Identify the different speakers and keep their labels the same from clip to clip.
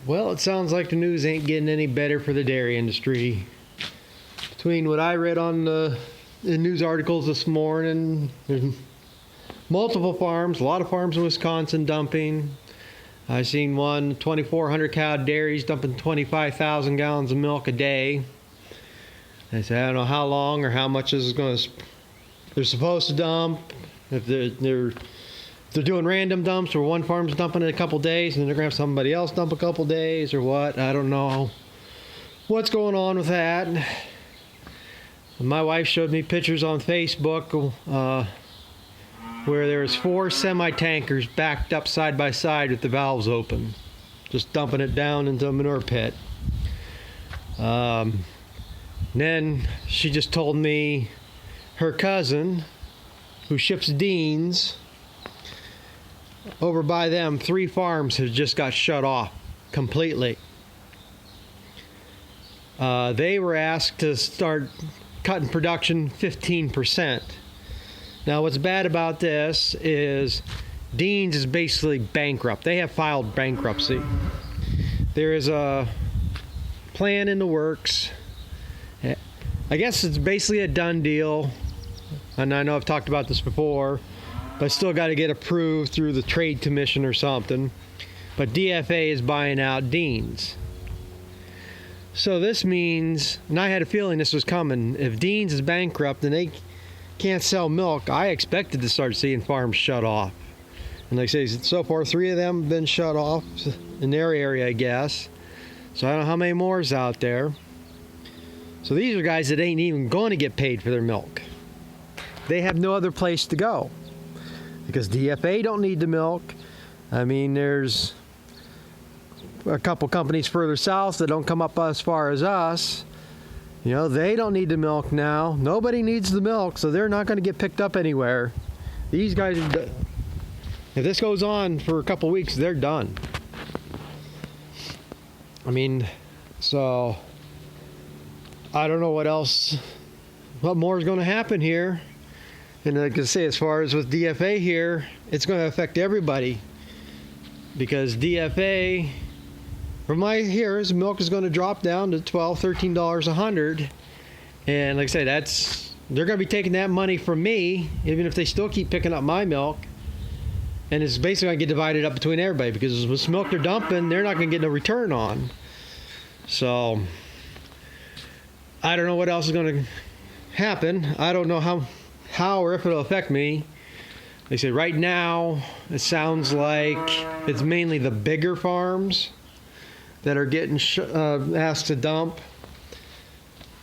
Speaker 1: Well, it sounds like the news ain't getting any better for the dairy industry. Between what I read on the news articles this morning, there's multiple farms, a lot of farms in Wisconsin dumping. I seen one 2,400 cow dairies dumping 25,000 gallons of milk a day. I said, I don't know how long or how much this is going to. They're supposed to dump. If they're doing random dumps, or one farm's dumping in a couple days, and then they're going to have somebody else dump a couple days, or what? I don't know what's going on with that. My wife showed me pictures on Facebook where there's 4 semi-tankers backed up side by side with the valves open, just dumping it down into a manure pit. Then she just told me her cousin, who ships Deans, over by them, 3 farms have just got shut off completely. They were asked to start cutting production 15%. Now, what's bad about this is Deans is basically bankrupt. They have filed bankruptcy. There is a plan in the works. I guess it's basically a done deal. And I know I've talked about this before, but I still got to get approved through the Trade Commission or something. But DFA is buying out Deans. So this means, and I had a feeling this was coming, if Deans is bankrupt and they can't sell milk, I expected to start seeing farms shut off. And like I say, so far 3 of them have been shut off in their area, I guess. So I don't know how many more is out there. So these are guys that ain't even going to get paid for their milk. They have no other place to go because DFA don't need the milk. I mean, there's a couple companies further south that don't come up as far as us. You know, they don't need the milk now. Nobody needs the milk, so they're not going to get picked up anywhere. These guys, if this goes on for a couple weeks, they're done. I mean, so I don't know what more is going to happen here. And like I say, as far as with DFA here, it's going to affect everybody. Because DFA, from my hears, milk is going to drop down to $12, $13 a hundred. And like I say, they're going to be taking that money from me, even if they still keep picking up my milk. And it's basically going to get divided up between everybody, because with milk they're dumping, they're not going to get no return on. So I don't know what else is going to happen. I don't know how or if it'll affect me. They say right now it sounds like it's mainly the bigger farms that are getting asked to dump.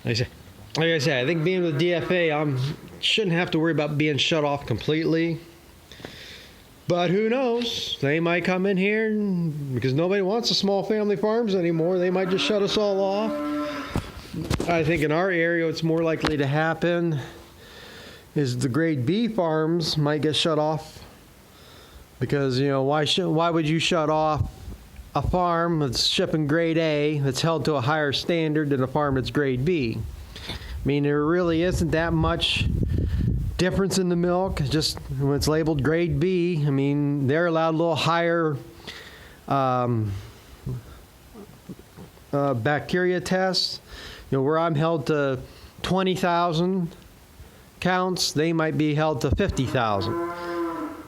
Speaker 1: Like I say, I think being with DFA, I shouldn't have to worry about being shut off completely. But who knows? They might come in here, and because nobody wants the small family farms anymore, they might just shut us all off. I think in our area, it's more likely to happen is the grade B farms might get shut off, because, you know, why would you shut off a farm that's shipping grade A that's held to a higher standard than a farm that's grade B? I mean, there really isn't that much difference in the milk. Just when it's labeled grade B, I mean, they're allowed a little higher bacteria tests. You know, where I'm held to 20,000 counts, they might be held to 50,000.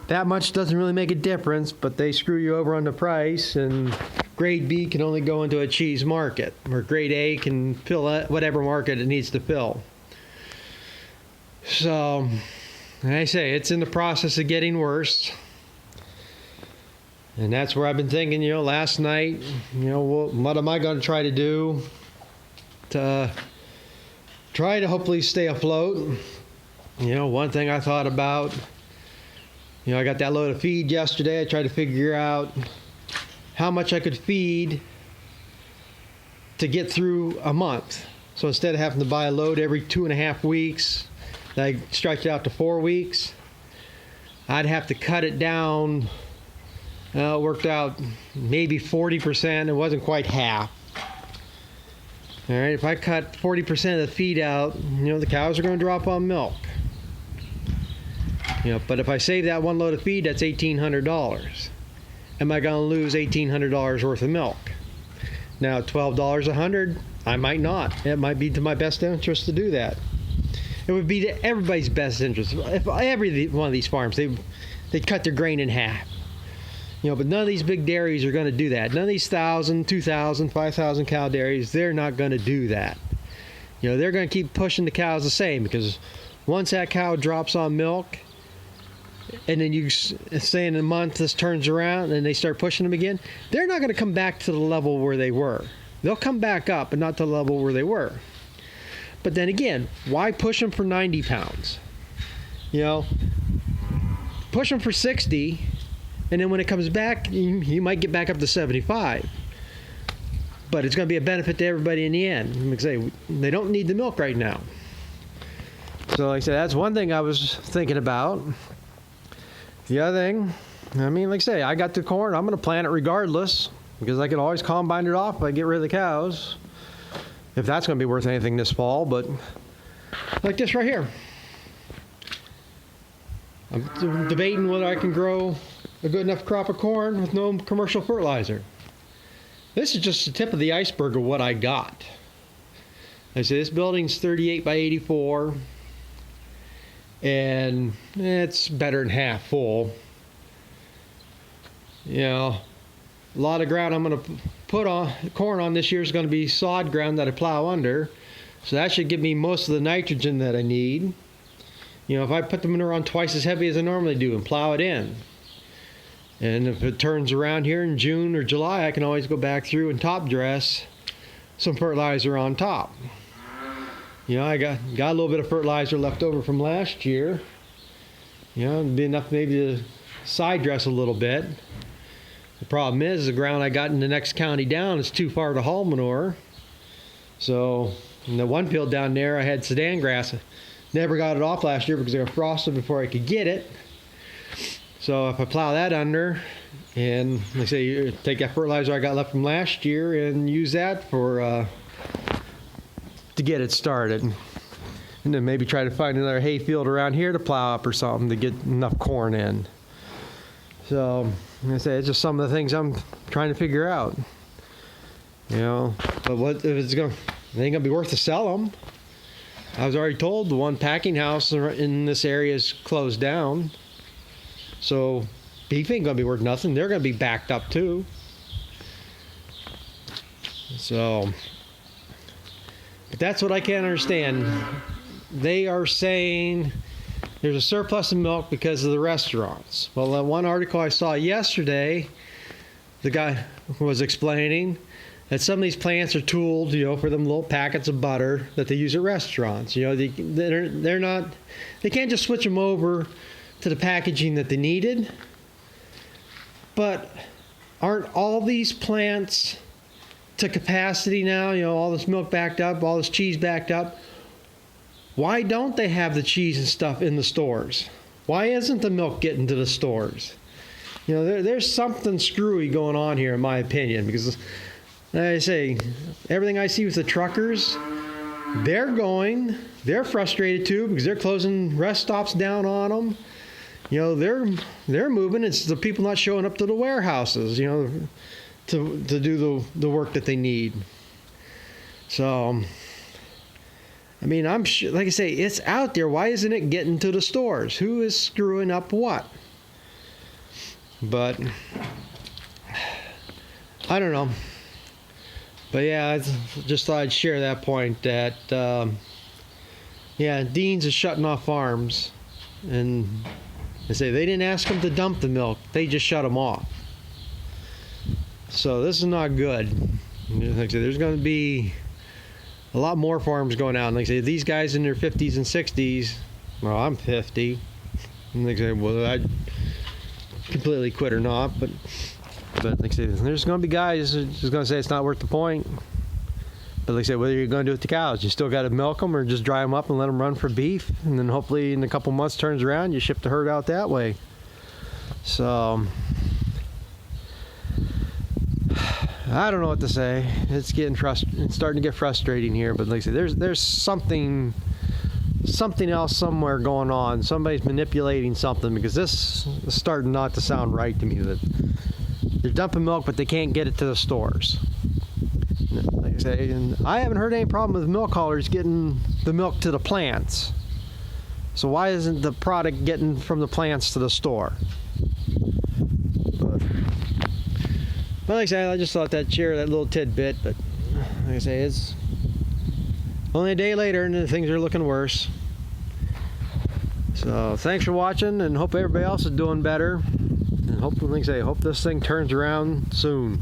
Speaker 1: That much doesn't really make a difference, but they screw you over on the price, and grade B can only go into a cheese market, where grade A can fill whatever market it needs to fill. So, like I say, it's in the process of getting worse. And that's where I've been thinking, you know, last night, you know, what am I going to try to do to try to hopefully stay afloat? You know, one thing I thought about, you know, I got that load of feed yesterday. I tried to figure out how much I could feed to get through a month. So instead of having to buy a load every 2.5 weeks, I stretched it out to 4 weeks. I'd have to cut it down. It worked out maybe 40%. It wasn't quite half. All right, if I cut 40% of the feed out, you know, the cows are going to drop on milk. You know, but if I save that one load of feed, that's $1,800. Am I going to lose $1,800 worth of milk? Now, $12 a hundred, I might not. It might be to my best interest to do that. It would be to everybody's best interest. If every one of these farms, they cut their grain in half. But none of these big dairies are going to do that. None of these 1,000, 2,000, 5,000 cow dairies, they're not going to do that. They're going to keep pushing the cows the same, because once that cow drops on milk, and then you say in a month this turns around and they start pushing them again, they're not going to come back to the level where they were. They'll come back up, but not to the level where they were. But then again, why push them for 90 pounds? Push them for 60, and then when it comes back, you might get back up to 75. But it's going to be a benefit to everybody in the end. Like I say, they don't need the milk right now. So like I said, that's one thing I was thinking about. The other thing, like I say, I got the corn. I'm going to plant it regardless, because I can always combine it off if I get rid of the cows. If that's going to be worth anything this fall. But like this right here, I'm debating whether I can grow a good enough crop of corn with no commercial fertilizer. This is just the tip of the iceberg of what I got. I say this building's 38 by 84, and it's better than half full. A lot of ground I'm going to put on corn on this year is going to be sod ground that I plow under, so that should give me most of the nitrogen that I need. If I put the manure on twice as heavy as I normally do and plow it in, and if it turns around here in June or July, I can always go back through and top dress some fertilizer on top. I got a little bit of fertilizer left over from last year. It'd be enough maybe to side dress a little bit. The problem is the ground I got in the next county down is too far to haul manure. So in the one field down there, I had Sudan grass. Never got it off last year because I got frosted before I could get it. So if I plow that under, and like I say, take that fertilizer I got left from last year and use that for to get it started, and then maybe try to find another hay field around here to plow up or something to get enough corn in. So like I say, it's just some of the things I'm trying to figure out. But what if it ain't gonna be worth to sell them? I was already told the one packing house in this area is closed down. So beef ain't gonna be worth nothing. They're gonna be backed up too. So, but that's what I can't understand. They are saying there's a surplus of milk because of the restaurants. Well, that one article I saw yesterday, the guy was explaining that some of these plants are tooled, for them little packets of butter that they use at restaurants. They can't just switch them over to the packaging that they needed. But aren't all these plants to capacity now? All this milk backed up, all this cheese backed up. Why don't they have the cheese and stuff in the stores? Why isn't the milk getting to the stores? There's something screwy going on here, in my opinion, because like I say, everything I see with the truckers, they're frustrated too, because they're closing rest stops down on them. They're moving. It's the people not showing up to the warehouses, to do the work that they need. So, I'm sure, like I say, it's out there. Why isn't it getting to the stores? Who is screwing up what? But I don't know. But yeah, I just thought I'd share that point that, Dean's is shutting off farms. And they say they didn't ask them to dump the milk. They just shut them off. So this is not good. Like I say, there's going to be a lot more farms going out. And like I say, these guys in their 50s and 60s, well, I'm 50. And they say, well, I completely quit or not. But like I say, there's going to be guys who's going to say it's not worth the point. But like I said, whether you're going to do it to cows, you still got to milk them or just dry them up and let them run for beef. And then hopefully in a couple months turns around, you ship the herd out that way. So I don't know what to say. It's starting to get frustrating here. But like I said, there's something else somewhere going on. Somebody's manipulating something, because this is starting not to sound right to me. That they're dumping milk, but they can't get it to the stores. like I say, and I haven't heard any problem with milk haulers getting the milk to the plants. So why isn't the product getting from the plants to the store? But like I said, I just thought that share that little tidbit. But like I say, it's only a day later and things are looking worse. So thanks for watching, and hope everybody else is doing better. And hope, like I say, hope this thing turns around soon.